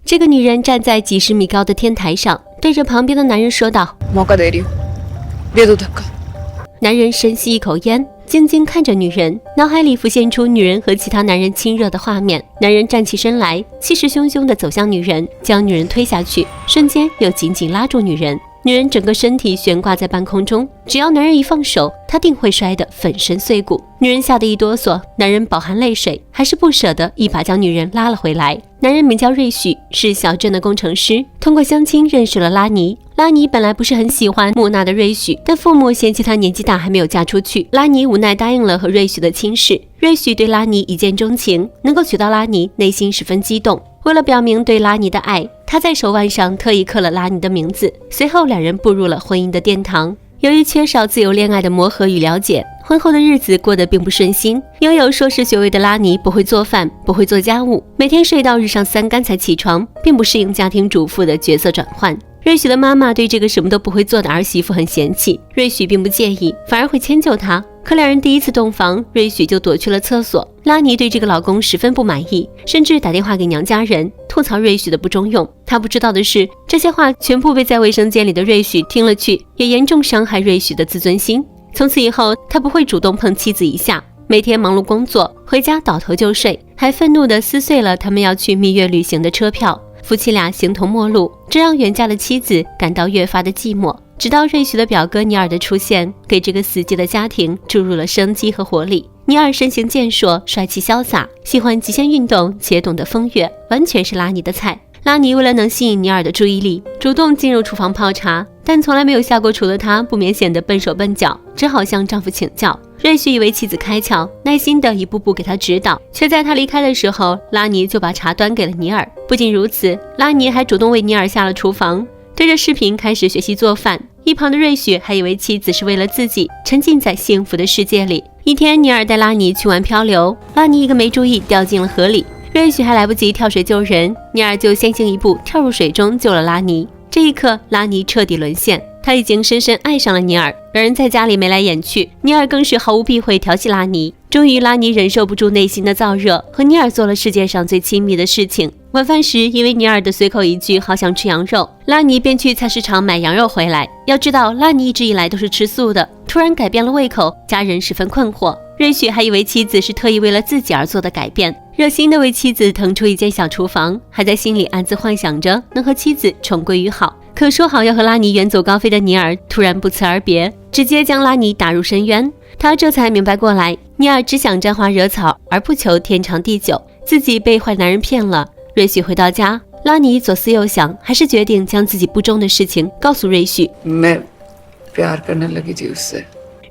这个女人站在几十米高的天台上，对着旁边的男人说道：男人深吸一口烟，静静看着女人，脑海里浮现出女人和其他男人亲热的画面。男人站起身来，气势汹汹地走向女人，将女人推下去，瞬间又紧紧拉住女人。女人整个身体悬挂在半空中，只要男人一放手，她定会摔得粉身碎骨。女人吓得一哆嗦，男人饱含泪水，还是不舍得一把将女人拉了回来。男人名叫瑞许，是小镇的工程师，通过相亲认识了拉尼。拉尼本来不是很喜欢木讷的瑞许，但父母嫌弃她年纪大还没有嫁出去，拉尼无奈答应了和瑞许的亲事。瑞许对拉尼一见钟情，能够娶到拉尼，内心十分激动。为了表明对拉尼的爱，他在手腕上特意刻了拉尼的名字。随后两人步入了婚姻的殿堂。由于缺少自由恋爱的磨合与了解，婚后的日子过得并不顺心。拥有硕士学位的拉尼不会做饭，不会做家务，每天睡到日上3竿才起床，并不适应家庭主妇的角色转换。瑞许的妈妈对这个什么都不会做的儿媳妇很嫌弃，瑞许并不介意，反而会迁就她。可两人第一次洞房，瑞许就躲去了厕所。拉尼对这个老公十分不满意，甚至打电话给娘家人，吐槽瑞许的不中用。他不知道的是，这些话全部被在卫生间里的瑞许听了去，也严重伤害瑞许的自尊心。从此以后，他不会主动碰妻子一下，每天忙碌工作，回家倒头就睡，还愤怒地撕碎了他们要去蜜月旅行的车票。夫妻俩形同陌路，这让远嫁的妻子感到越发的寂寞。直到瑞许的表哥尼尔的出现，给这个死寂的家庭注入了生机和活力。尼尔身形健硕，帅气潇洒，喜欢极限运动，且懂得风月，完全是拉尼的菜。拉尼为了能吸引尼尔的注意力，主动进入厨房泡茶，但从来没有下过厨的她不免显得笨手笨脚，只好向丈夫请教。瑞许以为妻子开窍，耐心地一步步给她指导，却在她离开的时候，拉尼就把茶端给了尼尔。不仅如此，拉尼还主动为尼尔下了厨房，对着视频开始学习做饭。一旁的瑞许还以为妻子是为了自己，沉浸在幸福的世界里。一天，尼尔带拉尼去玩漂流，拉尼一个没注意掉进了河里，瑞许还来不及跳水救人，尼尔就先行一步跳入水中救了拉尼。这一刻，拉尼彻底沦陷，他已经深深爱上了尼尔。两人在家里眉来眼去，尼尔更是毫无避讳调戏拉尼。终于，拉尼忍受不住内心的燥热，和尼尔做了世界上最亲密的事情。晚饭时，因为尼尔的随口一句好想吃羊肉，拉尼便去菜市场买羊肉回来。要知道，拉尼一直以来都是吃素的，突然改变了胃口，家人十分困惑。瑞许还以为妻子是特意为了自己而做的改变，热心地为妻子腾出一间小厨房，还在心里暗自幻想着能和妻子重归于好。可说好要和拉尼远走高飞的尼尔突然不辞而别，直接将拉尼打入深渊。他这才明白过来，尼尔只想沾花惹草，而不求天长地久，自己被坏男人骗了。瑞许回到家，拉尼左思右想，还是决定将自己不忠的事情告诉瑞许。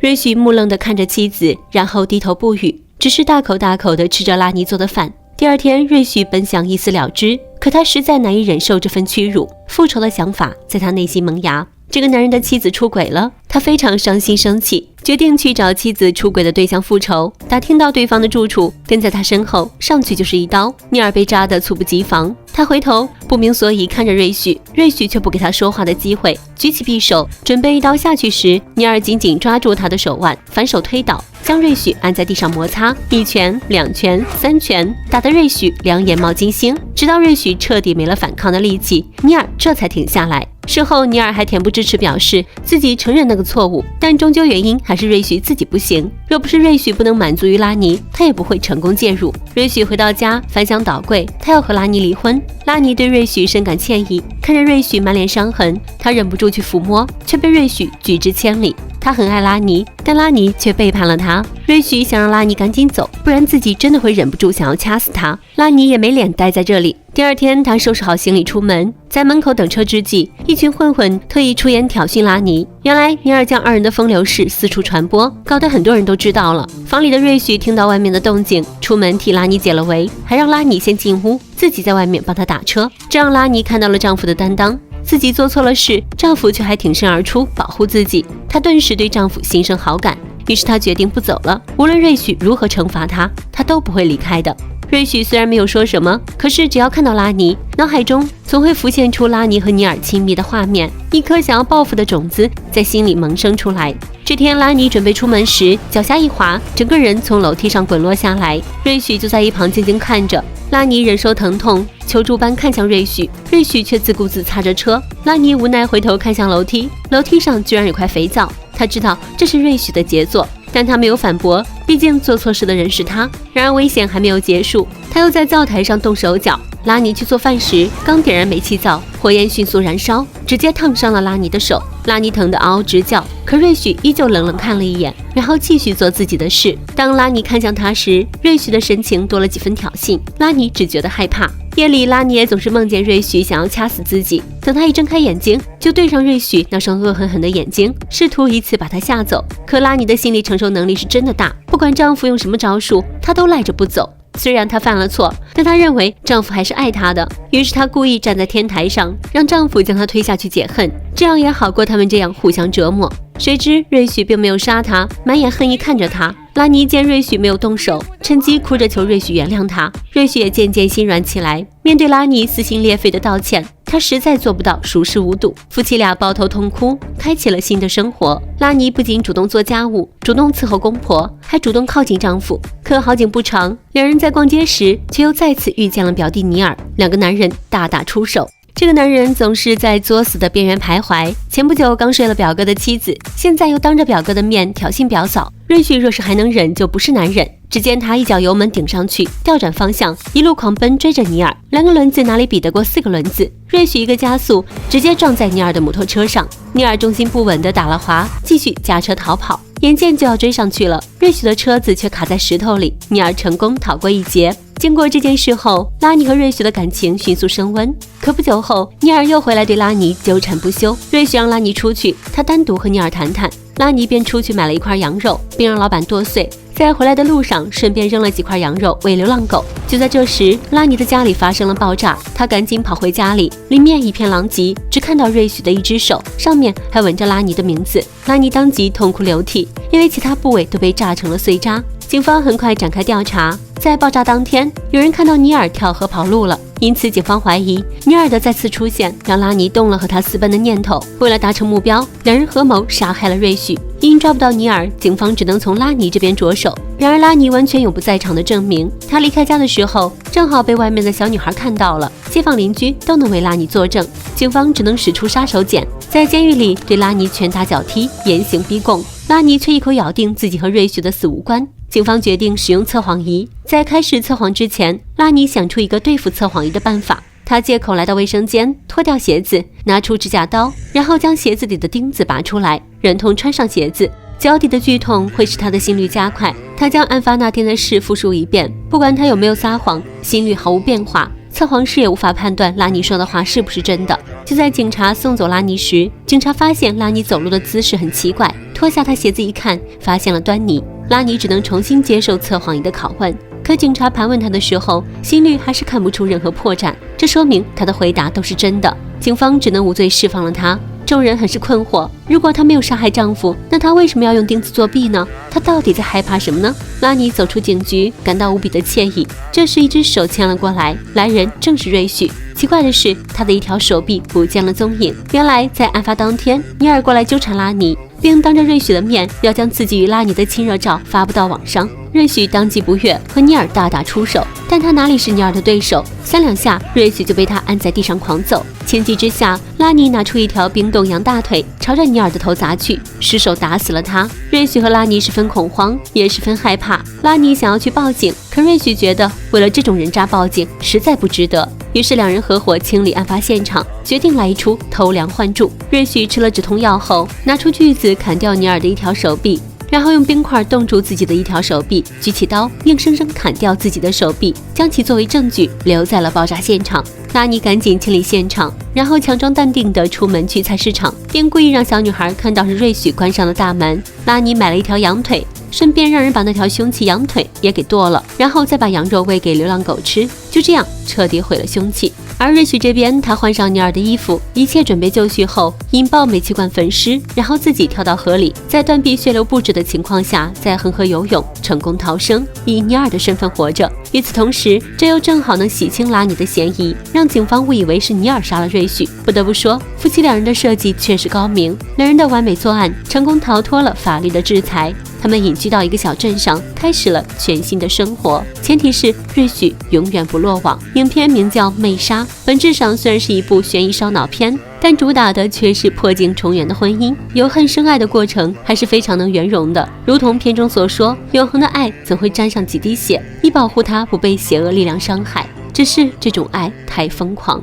瑞许木愣地看着妻子，然后低头不语，只是大口大口地吃着拉尼做的饭。第二天，瑞许本想一死了之，可他实在难以忍受这份屈辱，复仇的想法在他内心萌芽。这个男人的妻子出轨了，他非常伤心生气，决定去找妻子出轨的对象复仇。打听到对方的住处，跟在他身后，上去就是一刀。尼尔被扎得猝不及防，他回头不明所以看着瑞许，瑞许却不给他说话的机会，举起匕首准备一刀下去时，尼尔紧紧抓住他的手腕，反手推倒，将瑞许按在地上摩擦，一拳、2拳、3拳，打得瑞许两眼冒金星。直到瑞许彻底没了反抗的力气，尼尔这才停下来。事后，尼尔还恬不知耻表示自己承认那个错误，但终究原因还是瑞许自己不行。若不是瑞许不能满足于拉尼，他也不会成功介入。瑞许回到家，翻箱倒柜，他要和拉尼离婚。拉尼对瑞许深感歉意，看着瑞许满脸伤痕，他忍不住去抚摸，却被瑞许拒之千里。他很爱拉尼，但拉尼却背叛了他。瑞许想让拉尼赶紧走，不然自己真的会忍不住想要掐死他。拉尼也没脸待在这里。第二天，他收拾好行李出门，在门口等车之际，一群混混特意出言挑衅拉尼。原来尼尔将二人的风流事四处传播，搞得很多人都知道了。房里的瑞许听到外面的动静，出门替拉尼解了围，还让拉尼先进屋，自己在外面帮他打车。这让拉尼看到了丈夫的担当，自己做错了事，丈夫却还挺身而出保护自己，她顿时对丈夫心生好感。于是她决定不走了，无论瑞许如何惩罚她，她都不会离开的。瑞许虽然没有说什么，可是只要看到拉尼，脑海中总会浮现出拉尼和尼尔亲密的画面，一颗想要报复的种子在心里萌生出来。这天，拉尼准备出门时，脚下一滑，整个人从楼梯上滚落下来。瑞许就在一旁静静看着。拉尼忍受疼痛，求助般看向瑞许，瑞许却自顾自擦着车。拉尼无奈回头看向楼梯，楼梯上居然有块肥皂。他知道这是瑞许的杰作，但他没有反驳，毕竟做错事的人是他。然而危险还没有结束，他又在灶台上动手脚。拉尼去做饭时，刚点燃煤气灶，火焰迅速燃烧，直接烫伤了拉尼的手。拉尼疼得嗷嗷直叫，可瑞许依旧冷冷看了一眼，然后继续做自己的事。当拉尼看向他时，瑞许的神情多了几分挑衅，拉尼只觉得害怕。夜里，拉尼也总是梦见瑞许想要掐死自己，等他一睁开眼睛，就对上瑞许那双恶狠狠的眼睛，试图以此把他吓走。可拉尼的心理承受能力是真的大，不管丈夫用什么招数，她都赖着不走。虽然她犯了错，但她认为丈夫还是爱她的，于是她故意站在天台上，让丈夫将她推下去解恨，这样也好过他们这样互相折磨。谁知瑞许并没有杀她，满眼恨意看着她。拉尼见瑞许没有动手，趁机哭着求瑞许原谅他。瑞许也渐渐心软起来，面对拉尼撕心裂肺的道歉，他实在做不到熟视无睹。夫妻俩抱头痛哭，开启了新的生活。拉尼不仅主动做家务，主动伺候公婆，还主动靠近丈夫。可好景不长，两人在逛街时却又再次遇见了表弟尼尔，两个男人大打出手。这个男人总是在作死的边缘徘徊，前不久刚睡了表哥的妻子，现在又当着表哥的面挑衅表嫂。瑞许若是还能忍，就不是男人。只见他一脚油门顶上去，调转方向，一路狂奔追着尼尔。2个轮子哪里比得过4个轮子？瑞许一个加速，直接撞在尼尔的摩托车上。尼尔重心不稳地打了滑，继续驾车逃跑。眼见就要追上去了，瑞许的车子却卡在石头里，尼尔成功逃过一劫。经过这件事后，拉尼和瑞许的感情迅速升温。可不久后，尼尔又回来对拉尼纠缠不休。瑞许让拉尼出去，他单独和尼尔谈谈。拉尼便出去买了一块羊肉，并让老板剁碎，在回来的路上顺便扔了几块羊肉喂流浪狗。就在这时，拉尼的家里发生了爆炸，他赶紧跑回家里，里面一片狼藉，只看到瑞许的一只手，上面还纹着拉尼的名字。拉尼当即痛哭流涕，因为其他部位都被炸成了碎渣。警方很快展开调查，在爆炸当天，有人看到尼尔跳河跑路了，因此警方怀疑尼尔的再次出现让拉尼动了和他私奔的念头。为了达成目标，两人合谋杀害了瑞许。因抓不到尼尔，警方只能从拉尼这边着手。然而拉尼完全有不在场的证明，他离开家的时候正好被外面的小女孩看到了，街坊邻居都能为拉尼作证。警方只能使出杀手锏，在监狱里对拉尼拳打脚踢，严刑逼供。拉尼却一口咬定自己和瑞许的死无关。警方决定使用测谎仪。在开始测谎之前，拉尼想出一个对付测谎仪的办法。他借口来到卫生间，脱掉鞋子，拿出指甲刀，然后将鞋子里的钉子拔出来，忍痛穿上鞋子。脚底的剧痛会使他的心率加快。他将案发那天的事复述一遍，不管他有没有撒谎，心率毫无变化。测谎师也无法判断拉尼说的话是不是真的。就在警察送走拉尼时，警察发现拉尼走路的姿势很奇怪，脱下他鞋子一看，发现了端倪。拉尼只能重新接受测谎仪的拷问，可警察盘问他的时候，心率还是看不出任何破绽，这说明他的回答都是真的。警方只能无罪释放了他。众人很是困惑，如果她没有杀害丈夫，那她为什么要用钉子作弊呢？她到底在害怕什么呢？拉尼走出警局，感到无比的惬意。这时一只手牵了过来，来人正是瑞许。奇怪的是，他的一条手臂不见了踪影。原来在案发当天，尼尔过来纠缠拉尼，并当着瑞许的面要将自己与拉尼的亲热照发布到网上。瑞许当即不悦，和尼尔大打出手，但他哪里是尼尔的对手？3两下，瑞许就被他按在地上狂揍。情急之下，拉尼拿出一条冰冻羊大腿，朝着尼尔的头砸去，失手打死了他。瑞许和拉尼十分恐慌，也十分害怕。拉尼想要去报警，可瑞许觉得为了这种人渣报警实在不值得。于是两人合伙清理案发现场，决定来一出偷梁换柱。瑞许吃了止痛药后，拿出锯子砍掉尼尔的一条手臂，然后用冰块冻住自己的一条手臂，举起刀硬生生砍掉自己的手臂，将其作为证据留在了爆炸现场。拉尼赶紧清理现场，然后强装淡定地出门去菜市场，并故意让小女孩看到是瑞许关上了大门。拉尼买了一条羊腿，顺便让人把那条凶器羊腿也给剁了，然后再把羊肉喂给流浪狗吃，就这样彻底毁了凶器。而瑞许这边，他换上尼尔的衣服，一切准备就绪后，引爆煤气罐焚尸，然后自己跳到河里，在断臂血流不止的情况下，在恒河游泳成功逃生，以尼尔的身份活着。与此同时，这又正好能洗清拉尼的嫌疑，让警方误以为是尼尔杀了瑞许。不得不说，夫妻两人的设计确实高明，两人的完美作案，成功逃脱了法律的制裁。他们隐居到一个小镇上，开始了全新的生活，前提是瑞许永远不落网。影片名叫《魅杀》，本质上虽然是一部悬疑烧脑片，但主打的却是破镜重圆的婚姻，由恨生爱的过程还是非常能圆融的。如同片中所说，永恒的爱怎会沾上几滴血，以保护它不被邪恶力量伤害？只是这种爱太疯狂。